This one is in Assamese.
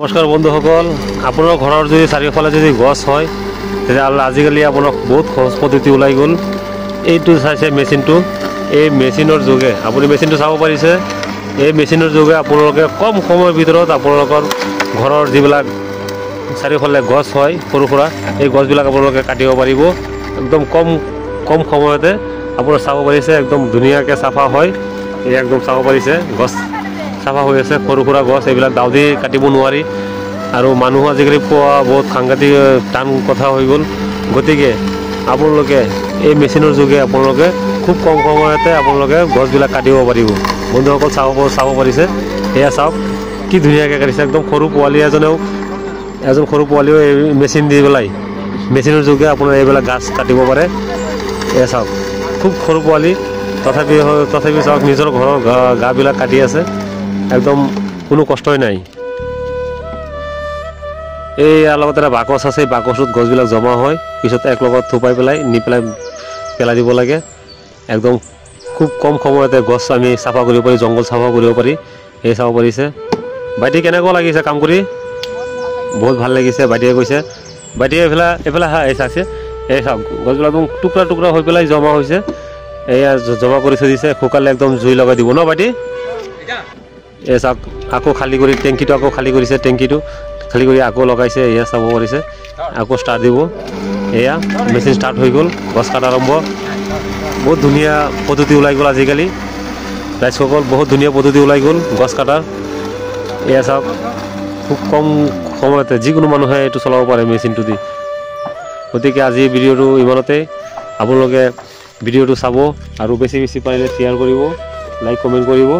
নমস্কাৰ বন্ধুসকল, আপোনাৰ ঘৰৰ যদি চাৰিওফালে যদি গছ হয় তেতিয়াহ'লে আজিকালি আপোনাক বহুত সহজ পদ্ধতি ওলাই গ'ল। এইটো চাইছে মেচিনটো, এই মেচিনৰ যোগে আপুনি মেচিনটো চাব পাৰিছে। এই মেচিনৰ যোগে আপোনালোকে কম সময়ৰ ভিতৰত আপোনালোকৰ ঘৰৰ যিবিলাক চাৰিওফালে গছ হয় সৰু সুৰা, এই গছবিলাক আপোনালোকে কাটিব পাৰিব। একদম কম সময়তে আপোনাৰ চাব পাৰিছে, একদম ধুনীয়াকৈ চাফা হয়। এই একদম চাব পাৰিছে গছ চাফা হৈ আছে। সৰু সুৰা গছ এইবিলাক দাউদি কাটিব নোৱাৰি, আৰু মানুহ আজিকালি পোৱা বহুত সাংঘাতিক টান কথা হৈ গ'ল। গতিকে আপোনালোকে এই মেচিনৰ যোগে আপোনালোকে খুব কম সময়তে আপোনালোকে গছবিলাক কাটিব পাৰিব। বন্ধুসকল চাব পাৰিছে, এয়া চাওক কি ধুনীয়াকৈ কাটিছে। একদম সৰু পোৱালি এজন সৰু পোৱালিও এই মেচিন দি পেলাই মেচিনৰ যোগে আপোনাৰ এইবিলাক গাছ কাটিব পাৰে। এয়া চাওক খুব সৰু পোৱালি, তথাপি চাওক নিজৰ ঘৰৰ গাবিলাক কাটি আছে, একদম কোনো কষ্টই নাই। এই ইয়াৰ লগত এটা বাকচ আছে, বাকচত গছবিলাক জমা হয়, পিছত এক লগত থুপাই পেলাই পেলাই দিব লাগে। একদম খুব কম সময়তে গছ আমি চাফা কৰিব পাৰি, জংঘল চাফা কৰিব পাৰি। এই চাব পাৰিছে। ভাইটি কেনেকুৱা লাগিছে কাম কৰি? বহুত ভাল লাগিছে ভাইটিয়ে কৈছে। ভাইটিয়ে এইফালে চাইছে, এই চাওক গছবিলাক একদম টুকুৰা হৈ পেলাই জমা হৈছে। এয়া জমা কৰি থৈ দিছে, শুকালে একদম জুই লগাই দিব ন ভাইটি? এই চাওক আকৌ খালী কৰি টেংকিটো আকৌ খালী কৰিছে, টেংকিটো খালী কৰি আকৌ লগাইছে। এয়া চাব পাৰিছে, আকৌ ষ্টাৰ্ট দিব। এয়া মেচিন ষ্টাৰ্ট হৈ গ'ল, গছ কাটা আৰম্ভ। বহুত ধুনীয়া পদ্ধতি ওলাই গ'ল আজিকালি ৰাইজসকল, বহুত ধুনীয়া পদ্ধতি ওলাই গ'ল গছ কাটাৰ। এয়া চাওক খুব কম সময়তে যিকোনো মানুহে এইটো চলাব পাৰে মেচিনটো দি। গতিকে আজি ভিডিঅ'টো ইমানতেই। আপোনালোকে ভিডিঅ'টো চাব আৰু বেছি পাৰিলে শ্বেয়াৰ কৰিব, লাইক কমেণ্ট কৰিব।